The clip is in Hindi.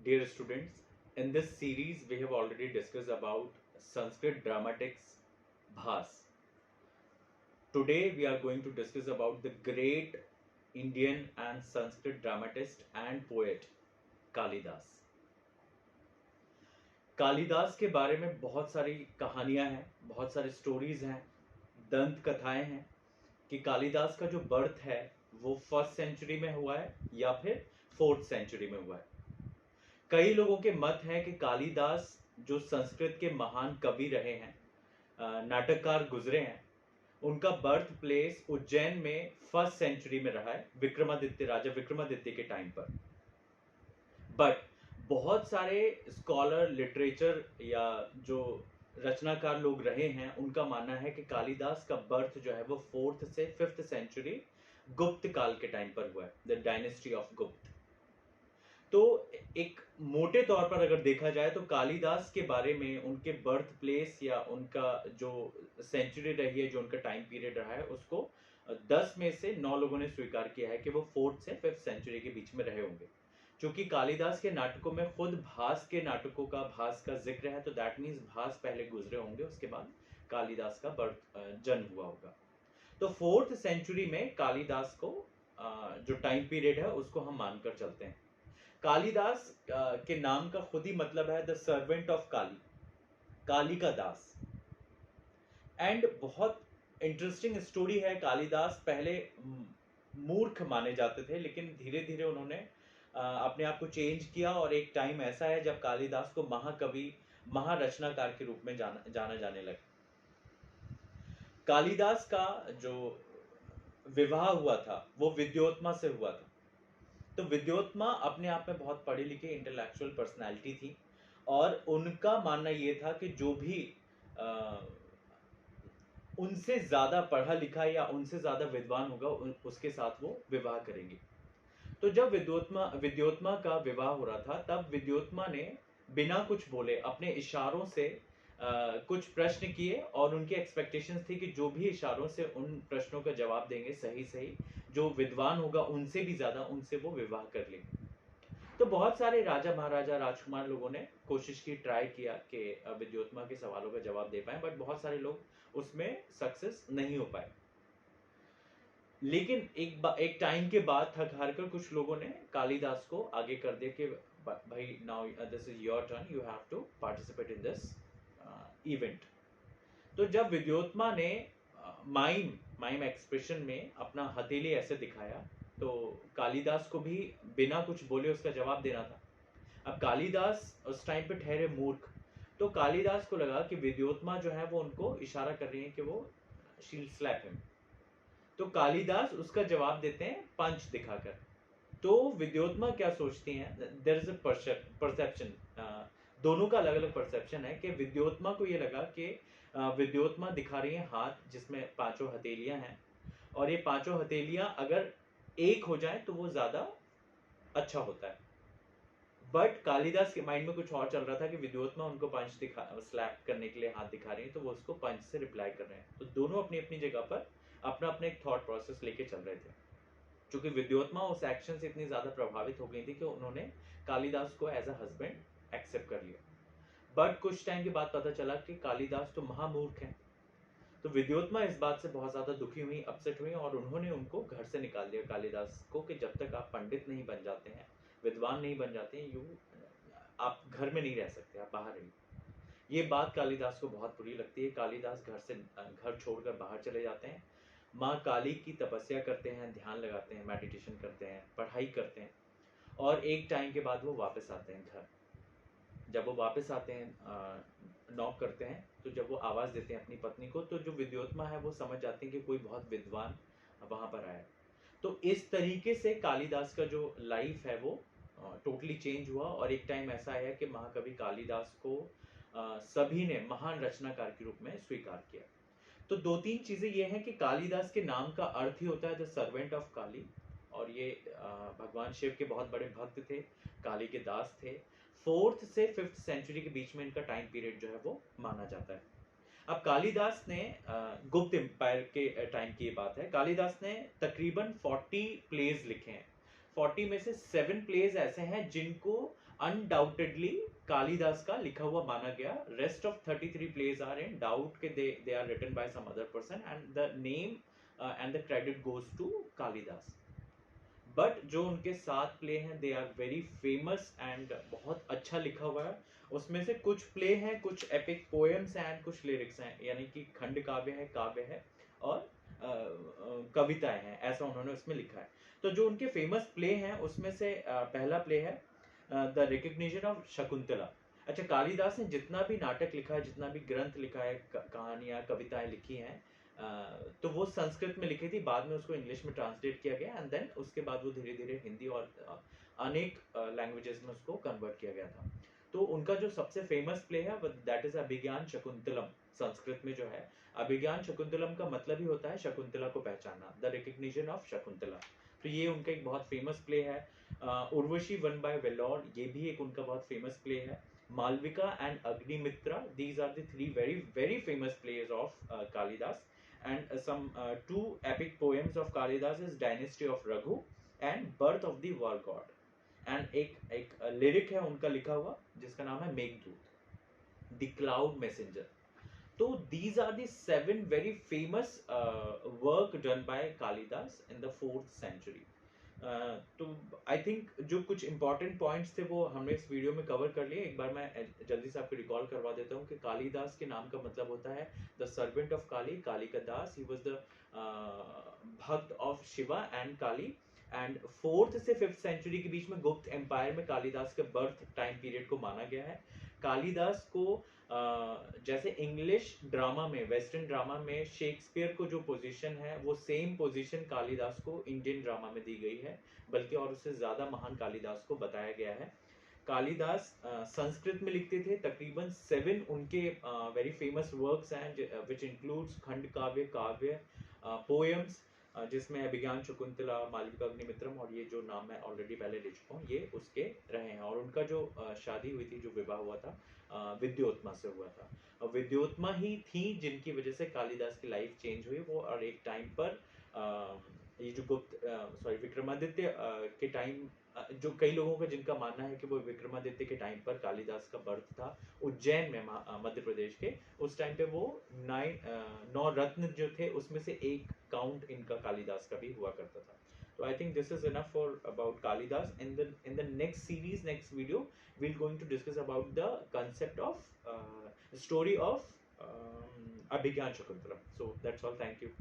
Dear students, in this series we have already discussed about Sanskrit dramatics Bhas. Today we are going to discuss about the great Indian and Sanskrit dramatist and poet Kalidas. Kalidas के बारे में बहुत सारी कहानियां हैं, बहुत सारी स्टोरीज हैं, दंत कथाएं हैं कि कालिदास का जो बर्थ है वो 1st सेंचुरी में हुआ है या फिर 4th सेंचुरी में हुआ है. कई लोगों के मत हैं कि कालिदास जो संस्कृत के महान कवि रहे हैं, नाटककार गुजरे हैं, उनका बर्थ प्लेस उज्जैन में 1st सेंचुरी में रहा है, राजा विक्रमादित्य के टाइम पर. बट बहुत सारे स्कॉलर, लिटरेचर या जो रचनाकार लोग रहे हैं, उनका मानना है कि कालिदास का बर्थ जो है वो 4th से 5th सेंचुरी गुप्त काल के टाइम पर हुआ है, द डायनेस्टी ऑफ गुप्त. तो एक मोटे तौर पर अगर देखा जाए तो कालिदास के बारे में, उनके बर्थ प्लेस या उनका जो सेंचुरी रही है, जो उनका टाइम पीरियड रहा है, उसको 10 में से 9 लोगों ने स्वीकार किया है कि वो 4th से 5th सेंचुरी के बीच में रहे होंगे. क्योंकि कालिदास के नाटकों में खुद भास के नाटकों का, भास का जिक्र है, तो दैट मीन्स भास पहले गुजरे होंगे, उसके बाद कालिदास का जन्म हुआ होगा. तो 4th सेंचुरी में कालिदास को जो टाइम पीरियड है उसको हम मानकर चलते हैं. कालिदास के नाम का खुद ही मतलब है द सर्वेंट ऑफ काली, काली का दास. एंड बहुत इंटरेस्टिंग स्टोरी है. कालिदास पहले मूर्ख माने जाते थे, लेकिन धीरे धीरे उन्होंने अपने आप को चेंज किया और एक टाइम ऐसा है जब कालिदास को महाकवि, महारचनाकार के रूप में जाना जाने लगा. कालिदास का जो विवाह हुआ था वो विद्योत्मा से हुआ था. तो विद्योत्मा अपने आप में बहुत पढ़ी लिखी इंटेलेक्चुअल पर्सनैलिटी थी और उनका मानना ये था कि जो भी उनसे ज्यादा पढ़ा लिखा या उनसे ज्यादा विद्वान होगा उसके साथ वो विवाह करेंगे. तो जब विद्योत्मा का विवाह हो रहा था, तब विद्योत्मा ने बिना कुछ बोले अपने इशारों से कुछ प्रश्न किए और उनकी एक्सपेक्टेशंस थी कि जो भी इशारों से उन प्रश्नों का जवाब देंगे सही सही, जो विद्वान होगा उनसे भी ज्यादा, उनसे वो विवाह कर लेंगे. तो बहुत सारे राजा, महाराजा, राजकुमार लोगों ने कोशिश की, ट्राई किया कि विद्योत्मा के सवालों का जवाब दे पाए, बट बहुत सारे लोग उसमें सक्सेस नहीं हो पाए. लेकिन एक टाइम के बाद थक हार कर कुछ लोगों ने कालिदास को आगे कर दिया कि भाई now this is your turn, you have to participate in this event. तो जब विद्योत्मा ने माइम एक्सप्रेशन में अपना हथेली ऐसे दिखाया, तो कालिदास को भी बिना कुछ बोले उसका जवाब देना था. अब कालिदास उस टाइम पे ठहरे मूर्ख, तो कालिदास को लगा कि विद्योत्मा जो है वो उनको इशारा कर रही है कि वो शील स्लैप हिम. तो कालिदास उसका जवाब देते हैं पंच दिखाकर. तो विद्योत्मा क्या सोचती हैं, देयर इज अ परसेप्शन, दोनों का अलग अलग परसेप्शन है. कि विद्योत्मा को ये लगा कि विद्योत्मा दिखा रही है हाथ जिसमें 5 हथेलियां हैं, और ये 5 हथेलियां अगर एक हो जाए तो वो ज्यादा अच्छा होता है. बट कालिदास के माइंड में कुछ और चल रहा था कि विद्योत्मा उनको पंच स्लैप करने के लिए हाथ दिखा रही है, तो वो उसको पंच से रिप्लाई कर रहे हैं. तो दोनों अपनी अपनी जगह पर अपना अपना एक थॉट प्रोसेस लेके चल रहे थे. क्योंकि विद्योत्मा उस एक्शन से इतनी ज्यादा प्रभावित हो गई थी कि उन्होंने कालिदास को एज अ हस्बैंड एक्सेप्ट कर लिया. बट कुछ टाइम के बाद पता चला कि कालिदास तो महामूर्ख हैं. तो विद्योत्मा इस बात से बहुत ज्यादा दुखी हुई, अपसेट हुई, और उन्होंने उनको घर से निकाल दिया कालिदास को कि जब तक आप पंडित नहीं बन जाते हैं, विद्वान नहीं बन जाते हैं, आप घर में नहीं रह सकते, आप बाहर रहिए. ये बात कालिदास को बहुत बुरी लगती है. कालिदास घर छोड़कर बाहर चले जाते हैं, माँ काली की तपस्या करते हैं, ध्यान लगाते हैं, मेडिटेशन करते हैं, पढ़ाई करते हैं, और एक टाइम के बाद वो वापस आते हैं घर. जब वो वापस आते हैं, नॉक करते हैं, तो जब वो आवाज़ देते हैं अपनी पत्नी को, तो जो विद्योत्मा है वो समझ जाते हैं कि कोई बहुत विद्वान वहाँ पर आया. तो इस तरीके से कालिदास का जो लाइफ है वो टोटली चेंज हुआ, और एक टाइम ऐसा आया कि महाकवि कालिदास को सभी ने महान रचनाकार के रूप में स्वीकार किया. तो 2-3 चीजें ये हैं कि कालिदास के नाम का अर्थ ही होता है द सर्वेंट ऑफ काली, और ये भगवान शिव के बहुत बड़े भक्त थे, काली के दास थे. 4th से 5th सेंचुरी के बीच में इनका टाइम पीरियड जो है वो माना जाता है. अब कालिदास ने गुप्त एम्पायर के टाइम की बात है, कालिदास ने तकरीबन 40 प्लेज लिखे हैं. 40 में से 7 प्लेज ऐसे हैं जिनको अनडाउटेडली कालिदास का लिखा हुआ माना गया. Rest of 33 plays are in doubt के they are written by some other person and the name and the credit goes to Kalidas. But जो उनके 7 प्ले हैं they are very famous and बहुत अच्छा लिखा हुआ है. उसमें से कुछ प्ले हैं, कुछ एपिक पोएम्स हैं एंड कुछ लिरिक्स हैं, यानी कि खंड काव्य है और कविताएं हैं, ऐसा उन्होंने उसमें लिखा है. तो जो उनके फेमस प्ले हैं उसमें से पहला प्ले है द रिकग्निशन ऑफ शकुंतला. अच्छा, कालिदास ने जितना भी नाटक लिखा है, जितना भी ग्रंथ लिखा है, कहानियां, कविताएं लिखी हैं, तो वो संस्कृत में लिखी थी, बाद में उसको इंग्लिश में ट्रांसलेट किया गया एंड देन उसके बाद वो धीरे धीरे हिंदी और अनेक लैंग्वेजेस में उसको कन्वर्ट किया गया था. तो उनका जो सबसे फेमस प्ले है दैट इज अभिज्ञान शकुंतलम. संस्कृत में जो है अभिज्ञान शकुंतलम का मतलब ही होता है शकुंतला को पहचानना, द रिकग्निशन ऑफ शकुंतला. तो ये उनका एक बहुत फेमस प्ले है. उर्वशी वन बाय वेलोर, ये भी एक उनका बहुत फेमस प्ले है. Malavika and Agnimitra, these are the 3 very very famous plays of Kalidas. And some 2 epic poems of Kalidas is Dynasty of Raghu and Birth of the War God. And एक lyric है उनका लिखा हुआ जिसका नाम है मेघदूत, The Cloud Messenger. तो these are the 7 very famous work done by Kalidas in the 4th century. तो आई थिंक जो कुछ इंपॉर्टेंट पॉइंट्स थे वो हमने इस वीडियो में कवर कर लिए. एक बार मैं जल्दी से आपको रिकॉल करवा देता हूँ कि कालिदास के नाम का मतलब होता है द सर्वेंट ऑफ काली, काली का दास. ही वॉज द भक्त of Shiva and Kali. And 4th से 5th सेंचुरी के बीच में गुप्त एम्पायर में कालिदास के बर्थ टाइम पीरियड को माना गया है. कालिदास को जैसे इंग्लिश ड्रामा में, वेस्टर्न ड्रामा में शेक्सपियर को जो पोजीशन है वो सेम पोजीशन कालिदास को इंडियन ड्रामा में दी गई है, बल्कि और उससे ज़्यादा महान कालिदास को बताया गया है. कालिदास संस्कृत में लिखते थे. तकरीबन 7 उनके वेरी फेमस वर्क्स हैं विच इंक्लूड्स खंड काव्य, पोएम्स, जिसमें अभिज्ञान शकुंतला, मालविका अग्निमित्रम और ये जो नाम मैं ऑलरेडी पहले ले चुका हूँ, ये उसके रहे हैं. और उनका जो शादी हुई थी, जो विवाह हुआ था, विद्योत्मा से हुआ था. और विद्योत्मा ही थी जिनकी वजह से कालिदास की लाइफ चेंज हुई. वो और एक टाइम पर ये जो विक्रमादित्य के टाइम, जो कई लोगों का जिनका मानना है कि वो विक्रमादित्य के टाइम पर कालिदास का बर्थ था उज्जैन में, मध्य प्रदेश के. उस टाइम पे वो 9 रत्न जो थे उसमें से एक काउंट इनका कालिदास का भी हुआ करता था. So I think this is enough for about Kalidas. In the next series, next video, we're going to discuss about the concept of story of Abhigyan Shakuntala. So that's all. Thank you.